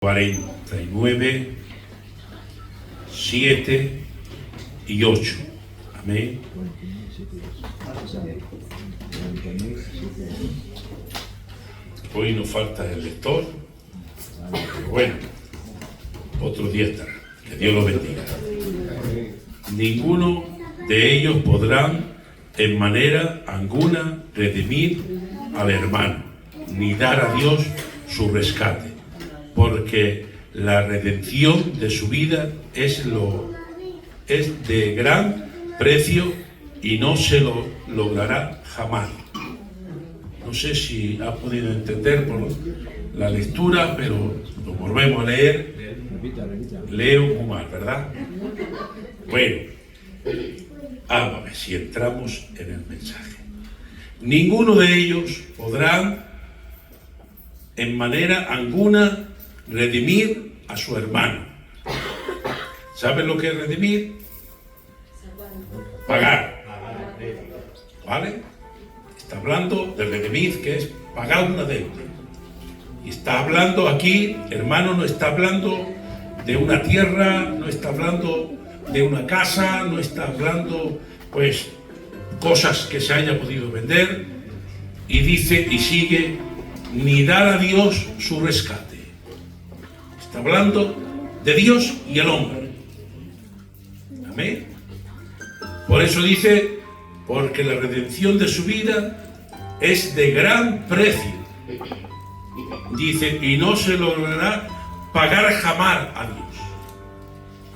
49, 7 y 8. Amén. Hoy nos falta el lector, pero bueno, otro día estará. Que Dios los bendiga. Ninguno de ellos podrán en manera alguna redimir al hermano, ni dar a Dios su rescate, porque la redención de su vida es de gran precio y no se lo logrará jamás. No sé si ha podido entender por la lectura, pero lo volvemos a leer. Leo muy mal, ¿verdad? Bueno, vamos a ver si entramos en el mensaje. Ninguno de ellos podrán en manera alguna redimir a su hermano. ¿Saben lo que es redimir? Pagar. ¿Vale? Está hablando de redimir, que es pagar una deuda. Y está hablando aquí, hermano, no está hablando de una tierra, no está hablando de una casa, no está hablando, pues, cosas que se haya podido vender. Y dice y sigue, ni dar a Dios su rescate. Está hablando de Dios y el hombre. Amén. Por eso dice, porque la redención de su vida es de gran precio. Dice, y no se logrará pagar jamás a Dios.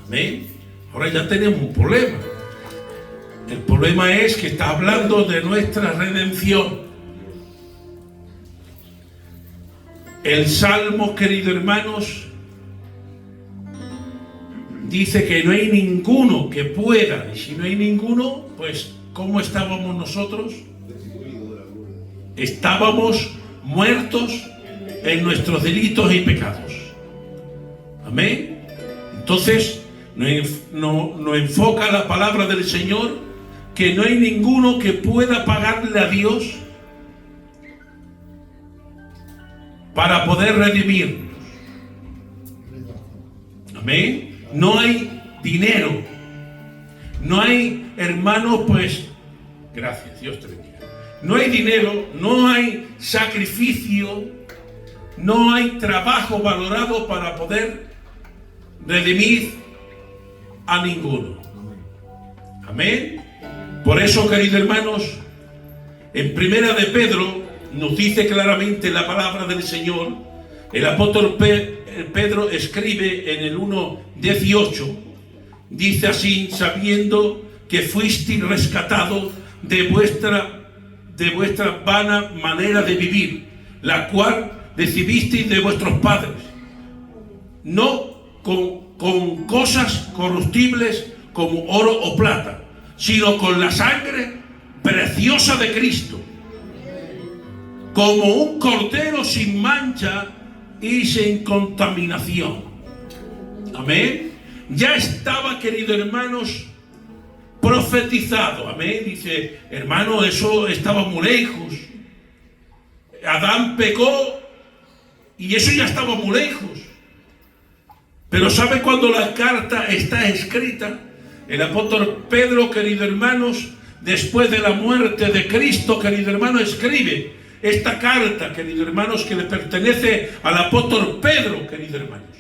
Amén. Ahora ya tenemos un problema. El problema es que está hablando de nuestra redención. El Salmo, queridos hermanos, dice que no hay ninguno que pueda. Y si no hay ninguno, pues ¿cómo estábamos nosotros? Estábamos muertos en nuestros delitos y pecados. Amén. Entonces nos enfoca la palabra del Señor que no hay ninguno que pueda pagarle a Dios para poder redimirnos. Amén. No hay dinero, no hay, hermanos, pues, gracias, Dios te bendiga. No hay dinero, no hay sacrificio, no hay trabajo valorado para poder redimir a ninguno. Amén. Por eso, queridos hermanos, en Primera de Pedro nos dice claramente la palabra del Señor. El apóstol Pedro escribe en el 1:18, dice así, sabiendo que fuisteis rescatados de vuestra vana manera de vivir, la cual recibisteis de vuestros padres, no con cosas corruptibles como oro o plata, sino con la sangre preciosa de Cristo, como un cordero sin mancha y sin contaminación. Amén. Ya estaba, queridos hermanos, profetizado. Amén. Dice, hermano, eso estaba muy lejos. Adán pecó y eso ya estaba muy lejos. Pero ¿sabe cuándo la carta está escrita? El apóstol Pedro, queridos hermanos, después de la muerte de Cristo, queridos hermanos, escribe esta carta, queridos hermanos, que le pertenece al apóstol Pedro, queridos hermanos.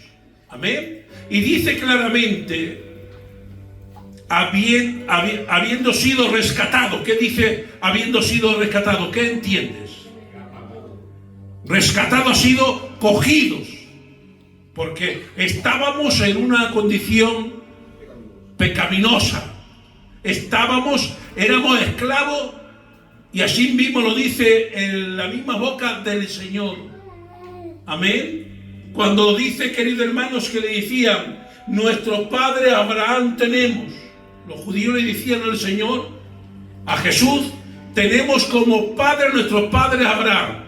Amén. Y dice claramente, habiendo sido rescatado. ¿Qué dice habiendo sido rescatado? ¿Qué entiendes? Rescatado ha sido cogidos, porque estábamos en una condición pecaminosa. Éramos esclavos, y así mismo lo dice en la misma boca del Señor. Amén. Cuando dice, queridos hermanos, que le decían, nuestro padre Abraham tenemos. Los judíos le decían al Señor, a Jesús, tenemos como padre nuestro padre Abraham.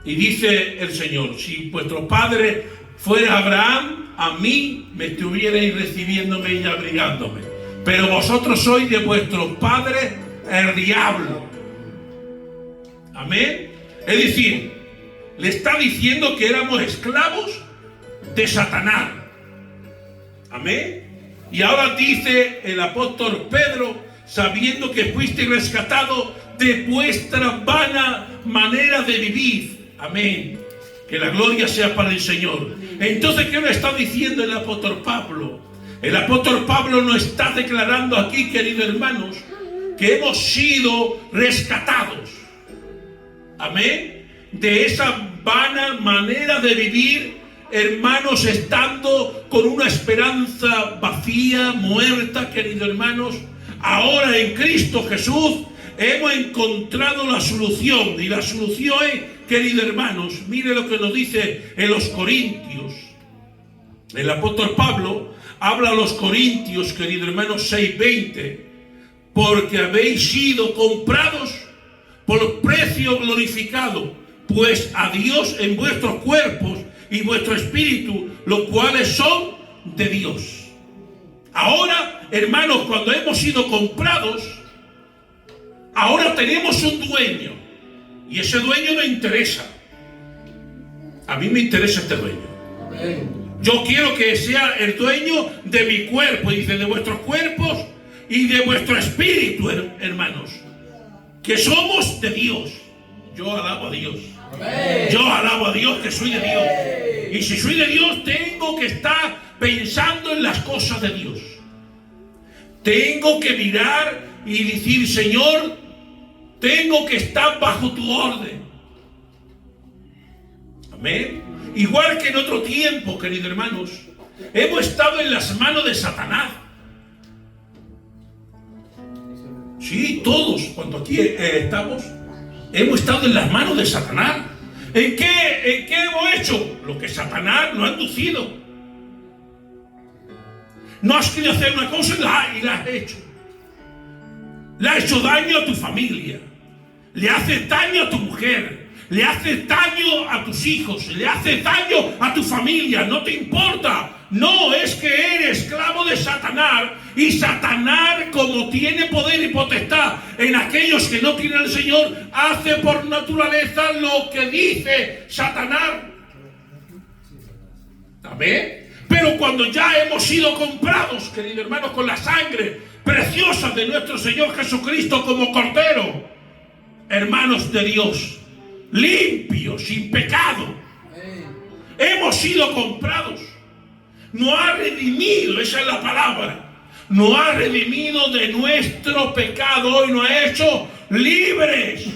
Y dice el Señor, si vuestro padre fuera Abraham, a mí me estuvierais recibiéndome y abrigándome. Pero vosotros sois de vuestro padre el diablo. Amén. Es decir, le está diciendo que éramos esclavos de Satanás. Amén. Y ahora dice el apóstol Pedro, sabiendo que fuisteis rescatados de vuestra vana manera de vivir. Amén. Que la gloria sea para el Señor. Entonces, ¿qué nos está diciendo el apóstol Pablo? El apóstol Pablo nos está declarando aquí, queridos hermanos, que hemos sido rescatados. Amén. De esa vana manera de vivir, hermanos, estando con una esperanza vacía, muerta, queridos hermanos. Ahora en Cristo Jesús hemos encontrado la solución. Y la solución es, queridos hermanos, mire lo que nos dice en los Corintios. El apóstol Pablo habla a los Corintios, queridos hermanos, 6:20. Porque habéis sido comprados por precio glorificado, pues a Dios en vuestros cuerpos y vuestro espíritu, los cuales son de Dios. Ahora, hermanos, cuando hemos sido comprados, ahora tenemos un dueño. Y ese dueño nos interesa. A mí me interesa este dueño. Yo quiero que sea el dueño de mi cuerpo, dice, de vuestros cuerpos y de vuestro espíritu, hermanos. Que somos de Dios. Yo alabo a Dios. Yo alabo a Dios que soy de Dios. Y si soy de Dios, tengo que estar pensando en las cosas de Dios. Tengo que mirar y decir, Señor, tengo que estar bajo tu orden. Amén. Igual que en otro tiempo, queridos hermanos, hemos estado en las manos de Satanás. Sí, todos, cuando aquí estamos, hemos estado en las manos de Satanás. ¿En qué hemos hecho? Lo que Satanás nos ha inducido. No has querido hacer una cosa y la has hecho. Le has hecho daño a tu familia. Le haces daño a tu mujer. Le haces daño a tus hijos. Le haces daño a tu familia. No te importa. No, es que eres esclavo de Satanás. Y Satanás, como tiene poder y potestad en aquellos que no tienen al Señor, hace por naturaleza lo que dice Satanás. ¿Amén? Pero cuando ya hemos sido comprados, queridos hermanos, con la sangre preciosa de nuestro Señor Jesucristo como Cordero, hermanos de Dios, limpios, sin pecado, hemos sido comprados. Nos ha redimido, esa es la palabra. Nos ha redimido de nuestro pecado y nos ha hecho libres.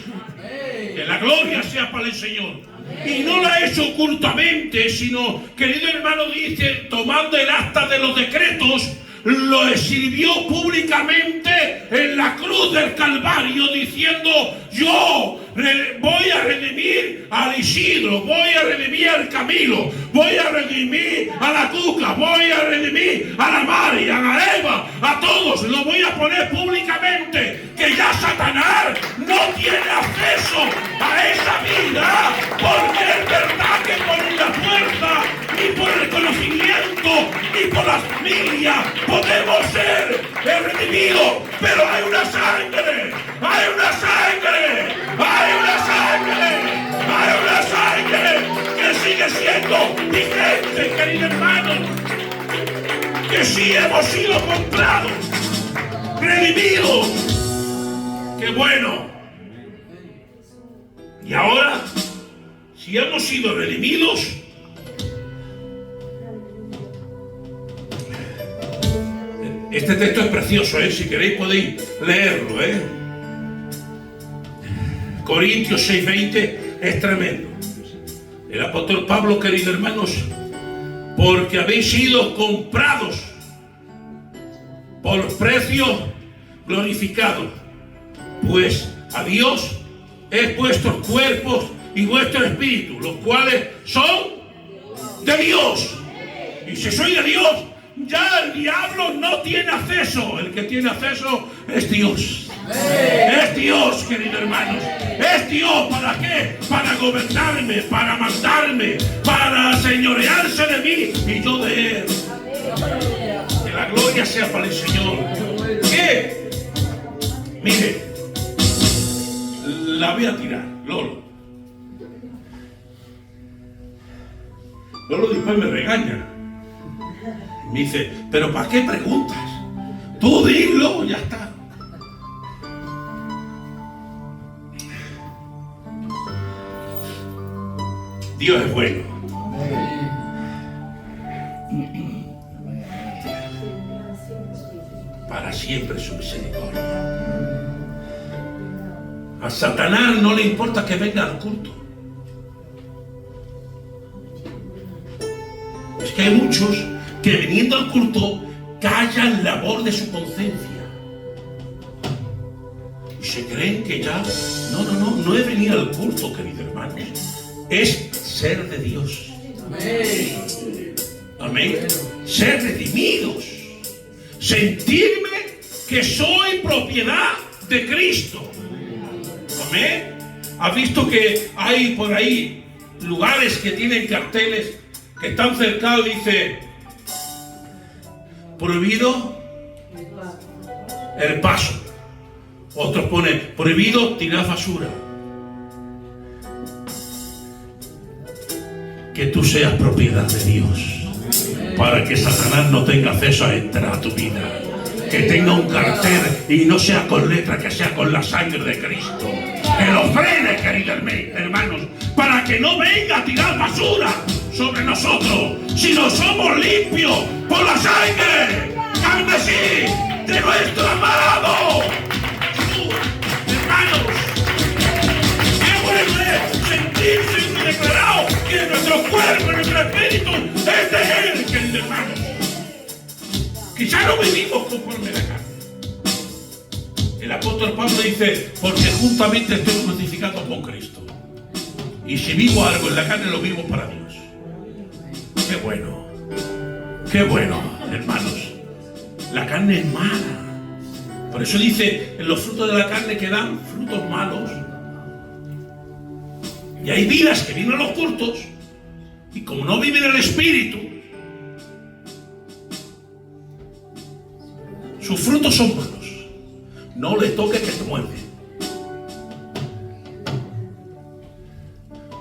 Que la gloria sea para el Señor. Y no la ha hecho ocultamente, sino, querido hermano, dice, tomando el acta de los decretos, lo exhibió públicamente en la cruz del Calvario, diciendo, yo voy a redimir al Isidro, voy a redimir al Camilo, voy a redimir a la Cuca, voy a redimir a la María, a la Eva, a todos, lo voy a poner públicamente, que ya Satanás no tiene acceso a esa vida, porque es verdad que por la fuerza y por el conocimiento y por la familia podemos ser redimidos, pero hay una sangre, hay una sangre, hay una sangre, hay una sangre que sigue siendo vigente, queridos hermanos, que sí hemos sido comprados, redimidos. ¡Qué bueno! Y ahora, si hemos sido redimidos, este texto es precioso, si queréis podéis leerlo, Corintios 6:20 es tremendo. El apóstol Pablo, queridos hermanos, porque habéis sido comprados por precio glorificado, pues a Dios es vuestros cuerpos y vuestro espíritu, los cuales son de Dios. Y si soy de Dios, ya el diablo no tiene acceso. El que tiene acceso es Dios. Es Dios, queridos hermanos. Es Dios. ¿Para qué? Para gobernarme, para mandarme, para señorearse de mí y yo de Él. Que la gloria sea para el Señor. ¿Qué? Mire, la voy a tirar, Lolo. Luego después me regaña. Me dice, pero ¿para qué preguntas? Tú dilo, ya está. Dios es bueno. Para siempre su misericordia. A Satanás no le importa que venga al culto. Es que hay muchos que viniendo al culto callan la voz de su conciencia. Y se creen que ya... No es venir al culto, queridos hermanos. Es ser de Dios. Amén. Ser redimidos. Sentirme que soy propiedad de Cristo. Amén. ¿Has visto que hay por ahí lugares que tienen carteles que están cercados y dice prohibido el paso? Otros ponen prohibido tirar basura. Que tú seas propiedad de Dios, para que Satanás no tenga acceso a entrar a tu vida. Que tenga un cartel y no sea con letra, que sea con la sangre de Cristo. Que lo frene, queridos hermanos, para que no venga a tirar basura sobre nosotros, sino somos limpios por la sangre carmesí de nuestro amado Jesús. Hermanos, qué bueno es sentirse y declarado que nuestro cuerpo y nuestro espíritu es de Él, queridos hermanos. Quizá no vivimos conforme a la carne. El apóstol Pablo dice, porque juntamente estoy crucificado con Cristo. Y si vivo algo en la carne, lo vivo para Dios. Qué bueno, hermanos. La carne es mala. Por eso dice, en los frutos de la carne que dan frutos malos. Y hay vidas que vienen a los cultos y como no viven el Espíritu, sus frutos son malos. No le toques que te muerde.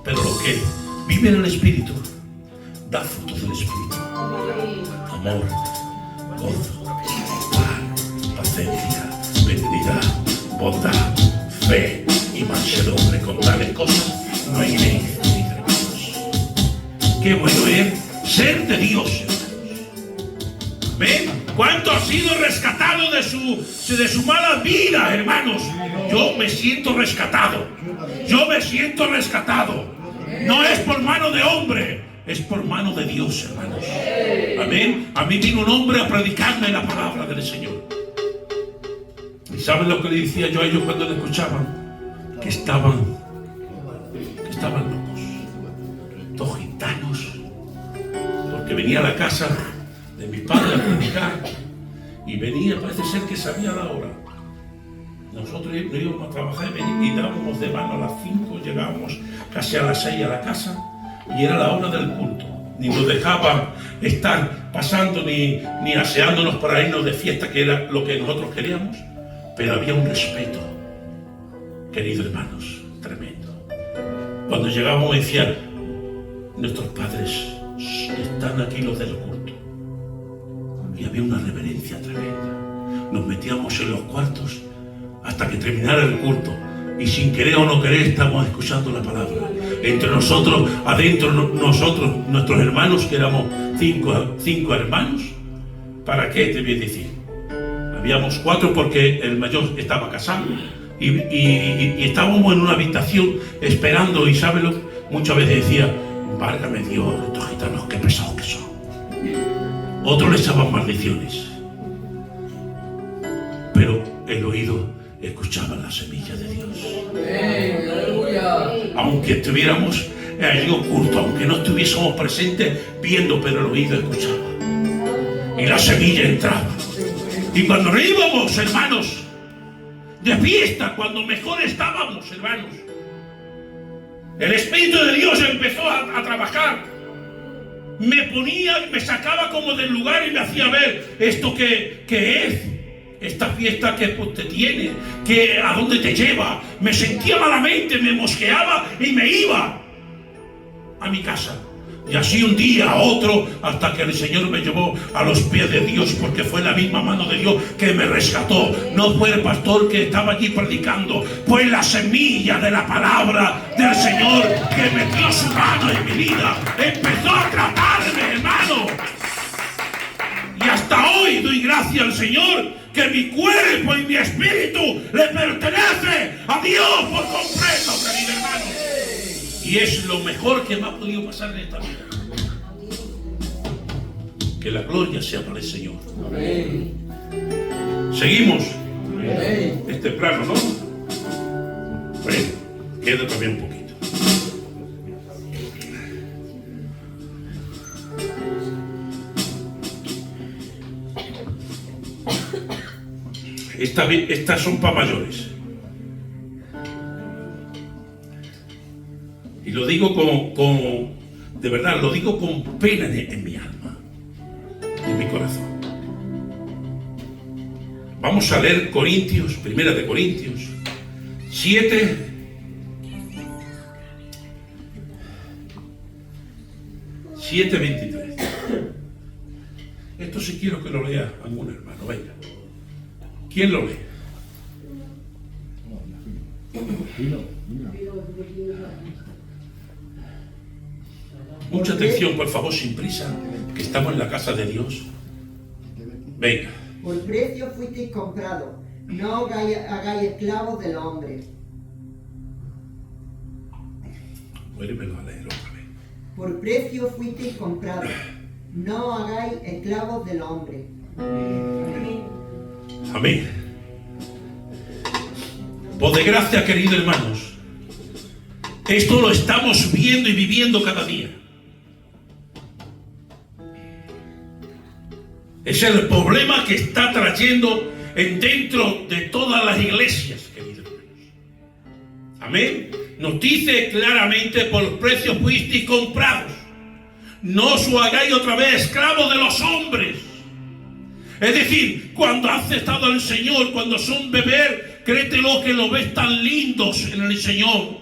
Pero lo que vive en el Espíritu da frutos del Espíritu. Amor, gozo, paz, paciencia, benignidad, bondad, fe y mansedumbre. Con tales cosas no hay ley. Qué bueno es ser de Dios. ¿Ven? ¿Cuánto ha sido rescatado de su mala vida, hermanos? Yo me siento rescatado. Yo me siento rescatado. No es por mano de hombre, es por mano de Dios, hermanos. Amén. A mí vino un hombre a predicarme la palabra del Señor. ¿Y saben lo que le decía yo a ellos cuando le escuchaban? Que estaban locos. Dos gitanos. Porque venía a la casa de mi padre a predicar y venía, parece ser que sabía la hora. Nosotros no íbamos a trabajar y dábamos de mano a las 5, llegábamos casi a las 6 a la casa y era la hora del culto. Ni nos dejaban estar pasando ni aseándonos para irnos de fiesta, que era lo que nosotros queríamos, pero había un respeto, queridos hermanos, tremendo. Cuando llegábamos decían, nuestros padres están aquí los del culto. Y había una reverencia tremenda. Nos metíamos en los cuartos hasta que terminara el culto. Y sin querer o no querer estamos escuchando la palabra. Entre nosotros, adentro nosotros, nuestros hermanos, que éramos cinco hermanos. ¿Para qué te voy a decir? Habíamos 4 porque el mayor estaba casado. Y estábamos en una habitación esperando. Y ¿sabes lo? Muchas veces decía, válgame Dios, estos gitanos, qué pesados que son. Otros le echaban maldiciones. Pero el oído escuchaba la semilla de Dios. Aunque estuviéramos allí ocultos, aunque no estuviésemos presentes viendo, pero el oído escuchaba. Y la semilla entraba. Y cuando nos íbamos, hermanos, de fiesta, cuando mejor estábamos, hermanos, el Espíritu de Dios empezó a trabajar. Me ponía, me sacaba como del lugar y me hacía ver esto que es, esta fiesta que pues, te tiene, que a dónde te lleva. Me sentía malamente, me mosqueaba y me iba a mi casa. Y así un día, otro, hasta que el Señor me llevó a los pies de Dios, porque fue la misma mano de Dios que me rescató. No fue el pastor que estaba allí predicando, fue la semilla de la palabra del Señor que metió su mano en mi vida. Empezó a tratarme, hermano. Y hasta hoy doy gracias al Señor que mi cuerpo y mi espíritu le pertenece a Dios por completo, querido hermano. Y es lo mejor que me ha podido pasar en esta vida. Que la gloria sea para el Señor. Amén. Seguimos. Amén. Es temprano, ¿no? Bueno, queda también un poquito. Estas son para mayores. Y lo digo de verdad, lo digo con pena en mi alma, en mi corazón. Vamos a leer Corintios, Primera de Corintios 7, Siete 23. Esto sí quiero que lo lea algún hermano, venga. ¿Quién lo lee? Mucha atención, por favor, sin prisa, que estamos en la casa de Dios. Venga. Por precio fuisteis comprados, no hagáis esclavos del hombre. Vuélvelo a leer otra vez. Por precio fuisteis comprados, no hagáis esclavos del hombre. Amén. Por desgracia, queridos hermanos, esto lo estamos viendo y viviendo cada día. Es el problema que está trayendo dentro de todas las iglesias, queridos hermanos. Amén. Nos dice claramente: por precio fuisteis comprados, no os hagáis otra vez esclavos de los hombres. Es decir, cuando has aceptado al Señor, cuando son bebés, créetelo que lo ves tan lindos en el Señor.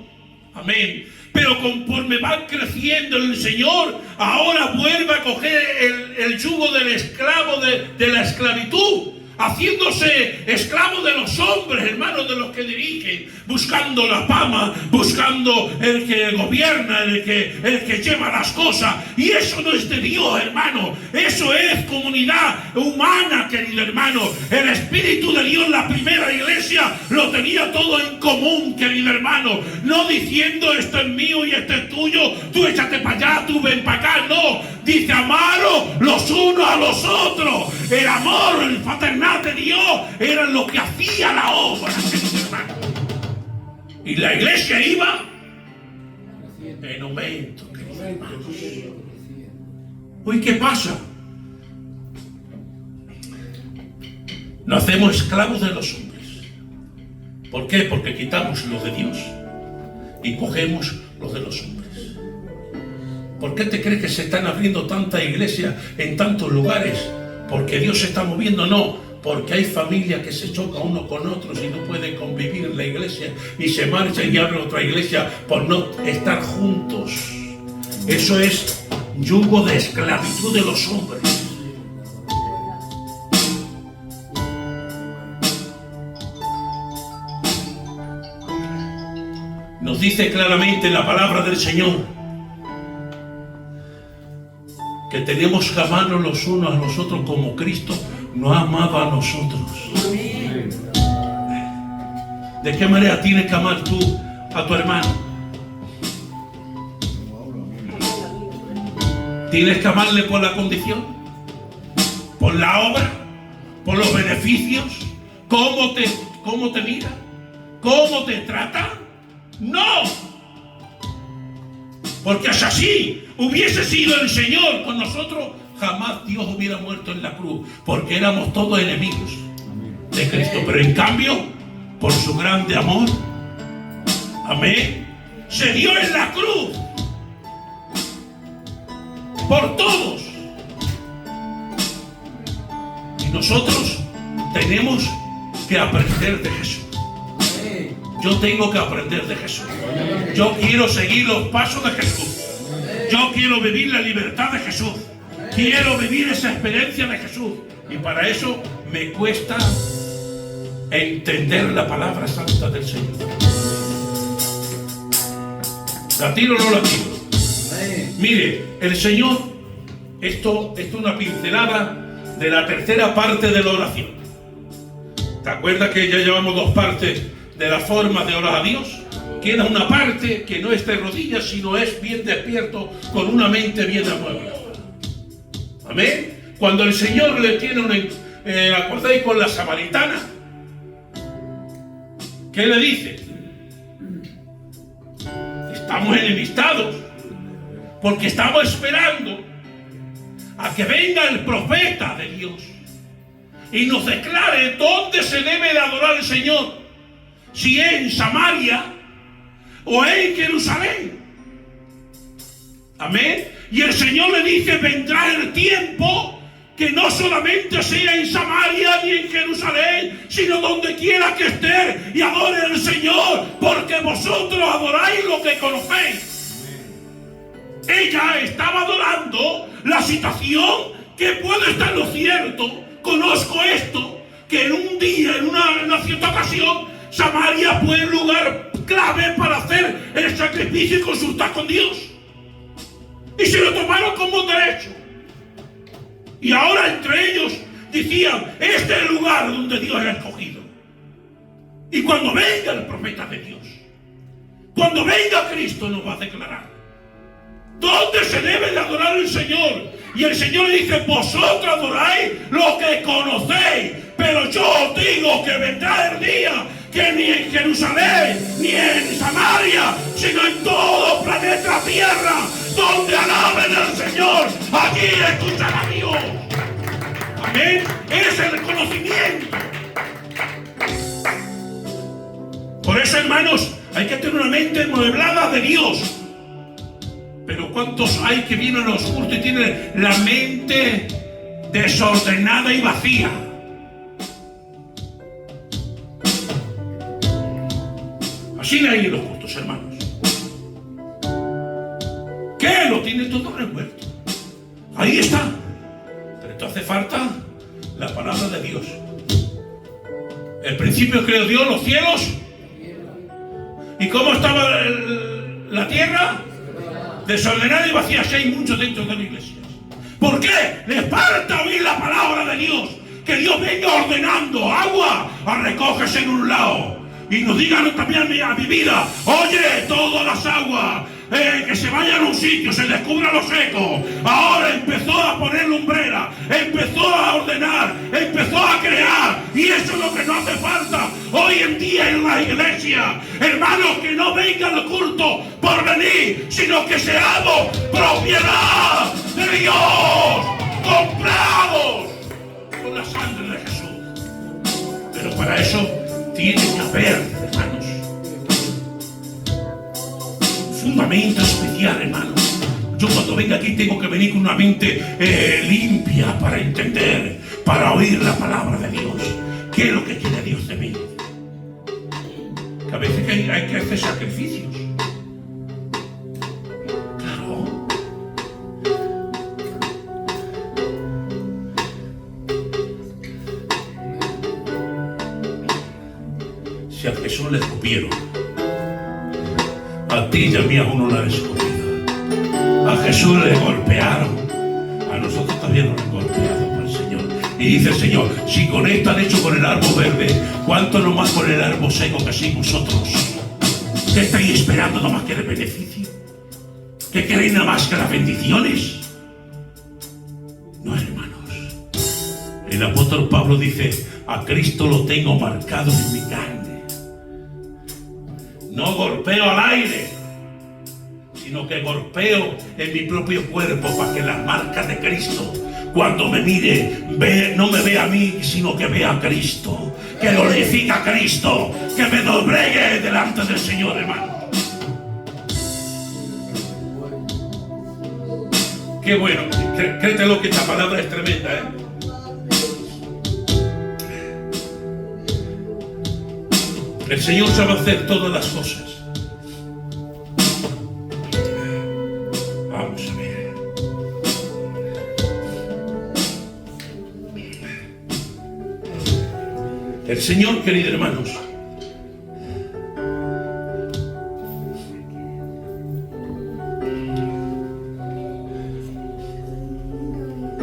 Amén. Pero conforme van creciendo en el Señor, ahora vuelve a coger el yugo del esclavo de la esclavitud, haciéndose esclavo de los hombres, hermanos, de los que dirigen, buscando la fama, buscando el que gobierna, el que lleva las cosas. Y eso no es de Dios, hermano. Eso es comunidad humana, querido hermano. El Espíritu de Dios, la primera iglesia, lo tenía todo en común, querido hermano. No diciendo: esto es mío y esto es tuyo, tú échate para allá, tú ven para acá. No, dice: amaros los unos a los otros. El amor, el fraternal de Dios era lo que hacía la obra, querido hermano. Y la iglesia iba en aumento, queridos hermanos. Hoy, ¿qué pasa? Nos hacemos esclavos de los hombres. ¿Por qué? Porque quitamos los de Dios y cogemos los de los hombres. ¿Por qué te crees que se están abriendo tantas iglesias en tantos lugares? ¿Porque Dios se está moviendo? No. Porque hay familias que se chocan unos con otros y no pueden convivir en la iglesia y se marchan y abren otra iglesia por no estar juntos. Eso es yugo de esclavitud de los hombres. Nos dice claramente la palabra del Señor que tenemos que amarnos los unos a los otros como Cristo nos ha amado a nosotros. Amén. ¿De qué manera tienes que amar tú a tu hermano? ¿Tienes que amarle por la condición? ¿Por la obra? ¿Por los beneficios? ¿Cómo te mira? ¿Cómo te trata? ¡No! Porque si así hubiese sido el Señor con nosotros, jamás Dios hubiera muerto en la cruz, porque éramos todos enemigos de Cristo. Pero en cambio, por su grande amor, amén, se dio en la cruz por todos. Y nosotros tenemos que aprender de Jesús. Yo tengo que aprender de Jesús. Yo quiero seguir los pasos de Jesús. Yo quiero vivir la libertad de Jesús. Quiero vivir esa experiencia de Jesús. Y para eso me cuesta entender la palabra santa del Señor. ¿La tiro o no la tiro? Mire, el Señor, esto es una pincelada de la tercera parte de la oración. ¿Te acuerdas que ya llevamos 2 partes de la forma de orar a Dios? Queda una parte que no es de rodillas, sino es bien despierto, con una mente bien amueblada. Amén. Cuando el Señor le tiene ¿acordáis con la samaritana? ¿Qué le dice? Estamos enemistados, porque estamos esperando a que venga el profeta de Dios y nos declare dónde se debe de adorar al Señor, si es en Samaria o en Jerusalén. Amén. Y el Señor le dice: vendrá el tiempo que no solamente sea en Samaria ni en Jerusalén, sino donde quiera que esté, y adoren al Señor, porque vosotros adoráis lo que conocéis. Ella estaba adorando la situación, que puede estar en lo cierto. Conozco esto, que en un día, en una cierta ocasión, Samaria fue el lugar clave para hacer el sacrificio y consultar con Dios. Y se lo tomaron como un derecho. Y ahora entre ellos decían: este es el lugar donde Dios ha escogido. Y cuando venga el profeta de Dios, cuando venga Cristo, nos va a declarar dónde se debe de adorar al Señor. Y el Señor le dice: vosotros adoráis lo que conocéis, pero yo os digo que vendrá el día que ni en Jerusalén, ni en Samaria, sino en todo planeta Tierra, donde alaben al Señor, allí escuchará a Dios. Amén. Es el conocimiento. Por eso, hermanos, hay que tener una mente mueblada de Dios. Pero ¿cuántos hay que vienen a los cultos y tienen la mente desordenada y vacía? Así le hay en los cultos, hermanos. ¿Qué? Lo tiene todo revuelto. Ahí está. Pero entonces hace falta la palabra de Dios. El principio creó Dios los cielos. ¿Y cómo estaba la tierra? Desordenada y vacía. Si hay muchos dentro de la iglesia. ¿Por qué? Les falta oír la palabra de Dios. Que Dios venga ordenando. Agua, recógese en un lado. Y nos digan también a mi vida: oye, todas las aguas, que se vayan a un sitio, se descubra lo seco. Ahora empezó a poner lumbrera, empezó a ordenar, empezó a crear. Y eso es lo que no hace falta hoy en día en la iglesia. Hermanos, que no venga el culto por venir, sino que seamos propiedad de Dios, comprados con la sangre de Jesús. Pero para eso tiene que haber, hermanos, fundamento especial, hermanos. Yo cuando venga aquí tengo que venir con una mente limpia para entender, para oír la palabra de Dios. ¿Qué es lo que quiere Dios de mí? Que a veces hay que hacer sacrificios. Claro. Si a Jesús le escupieron, a ti y a mí aún no la han escupido. A Jesús le golpearon, a nosotros también nos han golpeado por el Señor. Y dice el Señor: si con esto han hecho con el árbol verde, ¿cuánto no más con el árbol seco que así vosotros? ¿Qué estáis esperando no más que el beneficio? ¿Qué queréis nada más que las bendiciones? No, hermanos. El apóstol Pablo dice: a Cristo lo tengo marcado en mi carne. No golpeo al aire, sino que golpeo en mi propio cuerpo para que las marcas de Cristo, cuando me mire, no me vea a mí, sino que vea a Cristo, que glorifica a Cristo, que me doblegue delante del Señor, hermano. Qué bueno, créetelo que esta palabra es tremenda, ¿eh? El Señor sabe hacer todas las cosas. Vamos a El Señor, queridos hermanos,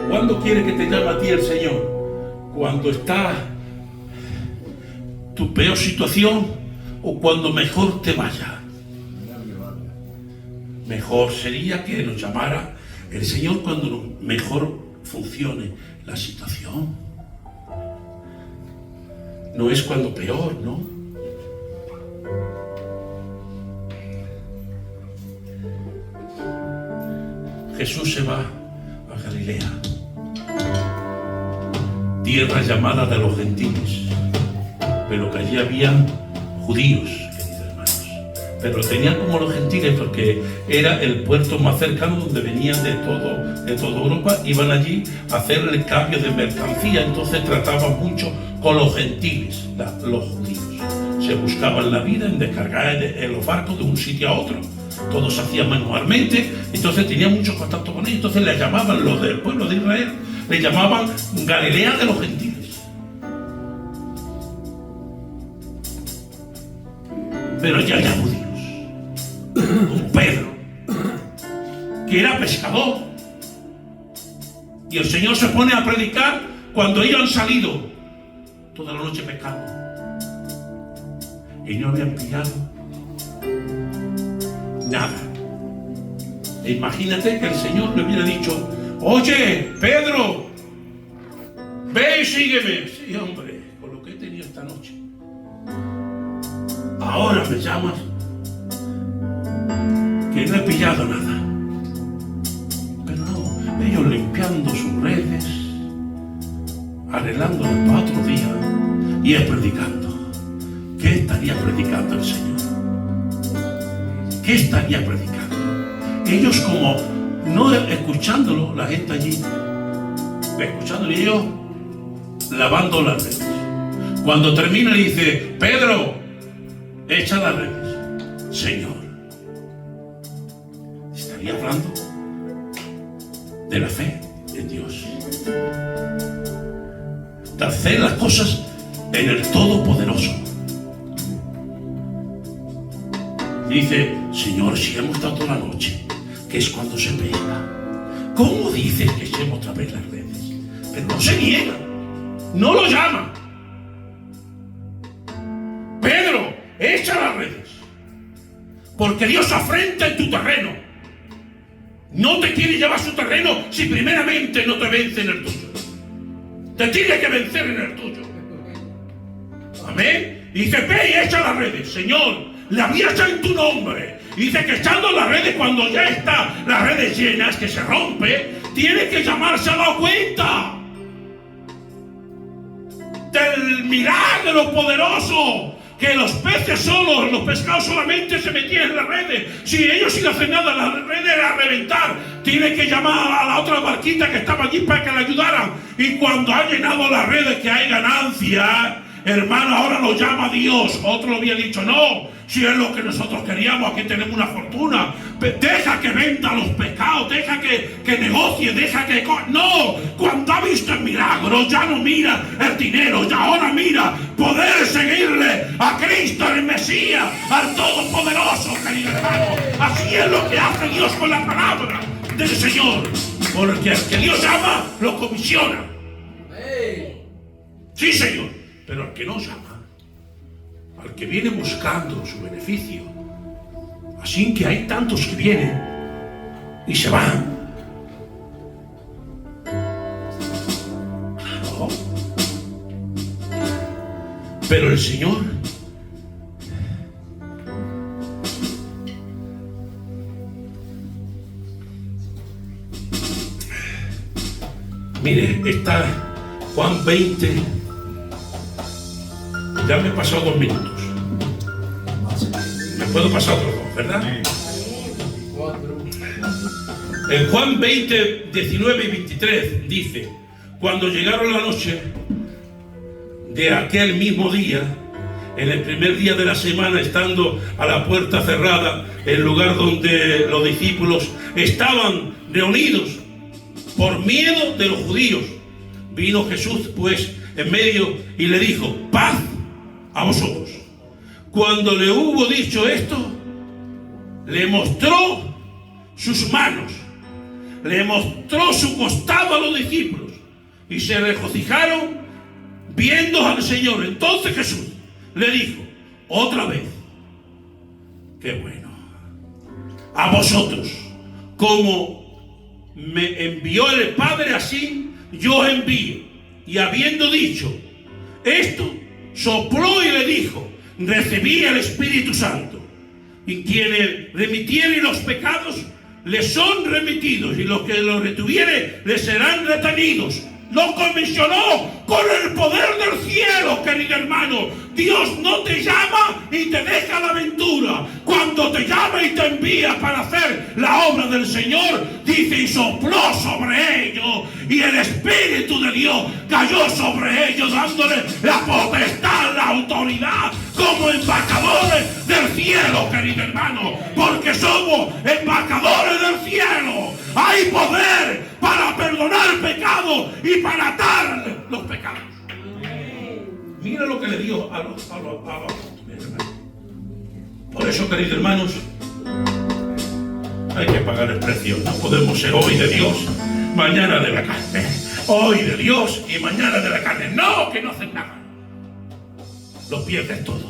¿cuándo quiere que te llame a ti el Señor? ¿Cuando está tu peor situación o cuando mejor te vaya? Mejor sería que nos llamara el Señor cuando mejor funcione la situación. No es cuando peor, ¿no? Jesús se va a Galilea, tierra llamada de los gentiles, pero que allí habían judíos, queridos hermanos, pero lo tenían como los gentiles porque era el puerto más cercano donde venían de toda Europa, iban allí a hacer el cambio de mercancía, entonces trataban mucho con los gentiles, los judíos. Se buscaban la vida en descargar en los barcos de un sitio a otro. Todo se hacía manualmente, entonces tenían mucho contacto con ellos. Entonces les llamaban, los del pueblo de Israel, les llamaban Galilea de los gentiles. Pero ya había judíos, como Pedro, que era pescador. Y el Señor se pone a predicar cuando ellos han salido toda la noche pescando. Y no habían pillado nada. E imagínate que el Señor le hubiera dicho: oye, Pedro, ve y sígueme. Sí, hombre, con lo que he tenido esta noche. Ahora me llamas que no he pillado nada. Pero no, ellos limpiando sus redes, arreglándolas para otro día, y es predicando. ¿Qué estaría predicando el Señor? ¿Qué estaría predicando? Ellos como no escuchándolo, la gente allí escuchándolo, y ellos lavando las redes. Cuando termina le dice: Pedro, echa las redes. Señor, estaría hablando de la fe en Dios, de hacer las cosas en el Todopoderoso. Dice: Señor, si hemos estado toda la noche, que es cuando se pesca, ¿cómo dices que echemos otra vez las redes? Pero no se niega, no lo llama. Pedro, echa las redes, porque Dios afrenta en tu terreno. No te quiere llevar a su terreno si primeramente no te vence en el tuyo. Te tiene que vencer en el tuyo. Amén. Y dice: ve y echa las redes. Señor, la había echado en tu nombre. Y dice que echando las redes, cuando ya está las redes llenas, que se rompe, tiene que llamarse a la cuenta del milagro poderoso, que los peces solos, los pescados solamente se metían en las redes. Si ellos sin hacer nada, las redes eran a reventar. Tiene que llamar a la otra barquita que estaba allí para que le ayudaran. Y cuando ha llenado las redes, que hay ganancia, hermano, ahora lo llama Dios. Otro había dicho: no, si es lo que nosotros queríamos, aquí tenemos una fortuna. Deja que venda los pecados, deja que negocie, deja que... No, cuando ha visto el milagro, ya no mira el dinero, ya ahora mira poder seguirle a Cristo, el Mesías, al Todopoderoso, querido hermano. Así es lo que hace Dios con la palabra del Señor. Porque al que Dios ama, lo comisiona. Sí, Señor. Pero al que no llama, al que viene buscando su beneficio, así que hay tantos que vienen y se van. Claro. Pero el Señor mire, está Juan 20. Ya me he pasado 2 minutos. Me puedo pasar otros 2, ¿verdad? En Juan 20, 19 y 23 dice: cuando llegaron la noche de aquel mismo día, en el primer día de la semana, estando a la puerta cerrada, el lugar donde los discípulos estaban reunidos por miedo de los judíos, vino Jesús pues en medio y le dijo: paz a vosotros. Cuando le hubo dicho esto, le mostró sus manos, le mostró su costado a los discípulos y se regocijaron viendo al Señor. Entonces Jesús le dijo otra vez: qué bueno, a vosotros, como me envió el Padre, así yo os envío. Y habiendo dicho esto, sopló y le dijo: recibí el Espíritu Santo. Y quienes remitieren los pecados les son remitidos, y los que los retuvieren les serán retenidos. Lo comisionó con el poder del cielo, querido hermano. Dios no te llama y te deja la aventura. Cuando te llama y te envía para hacer la obra del Señor, dice: y sopló sobre ellos, y el Espíritu de Dios cayó sobre ellos, dándole la potestad, la autoridad, como embajadores del cielo, querido hermano, porque somos embajadores del cielo. Hay poder para perdonar pecados y para atar los pecados. Mira lo que le dio a los apóstoles. Por eso, queridos hermanos, hay que pagar el precio. No podemos ser hoy de Dios, mañana de la carne. Hoy de Dios y mañana de la carne. No, que no hacen nada. Lo pierdes todo.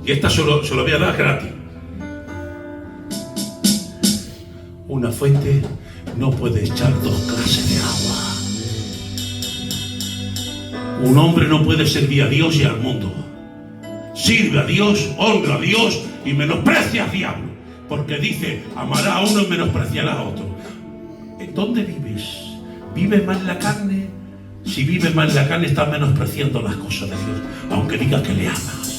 Y esta se lo voy a dar gratis. Una fuente no puede echar dos clases de agua. Un hombre no puede servir a Dios y al mundo. Sirve a Dios, honra a Dios y menosprecia al diablo. Porque dice: amará a uno y menospreciará a otro. ¿En dónde vives? ¿Vives más en la carne? Si vives más en la carne, estás menospreciando las cosas de Dios, aunque digas que le amas.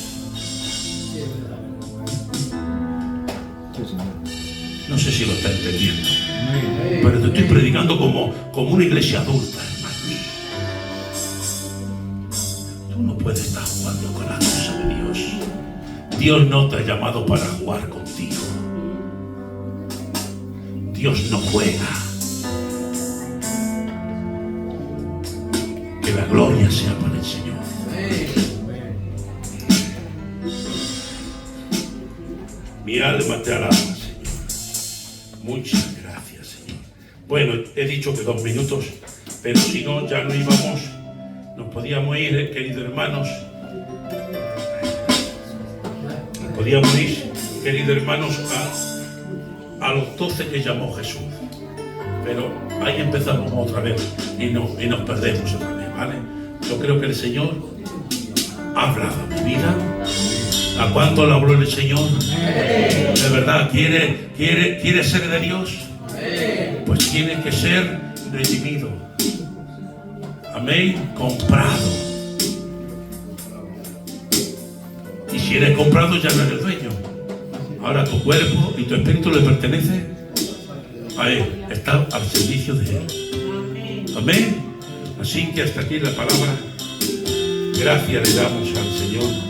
No sé si lo está entendiendo, pero te estoy predicando como una iglesia adulta, hermano. Tú no puedes estar jugando con las cosas de Dios. Dios no te ha llamado para jugar contigo. Dios no juega. Que la gloria sea para el Señor. Mi alma te alaba, Señor. Muchas gracias, Señor. Bueno, he dicho que 2 minutos, pero si no, ya no íbamos, nos podíamos ir, queridos hermanos. Nos podíamos ir, queridos hermanos, a los 12 que llamó Jesús. Pero ahí empezamos otra vez y nos perdemos otra vez, ¿vale? Yo creo que el Señor ha hablado a mi vida. ¿A cuánto le habló el Señor? ¿De verdad quiere ser de Dios? Pues tiene que ser redimido. Amén. Comprado. Y si eres comprado, ya no eres dueño. Ahora tu cuerpo y tu espíritu le pertenece a Él. Está al servicio de Él. Amén. Así que hasta aquí la palabra. Gracias le damos al Señor.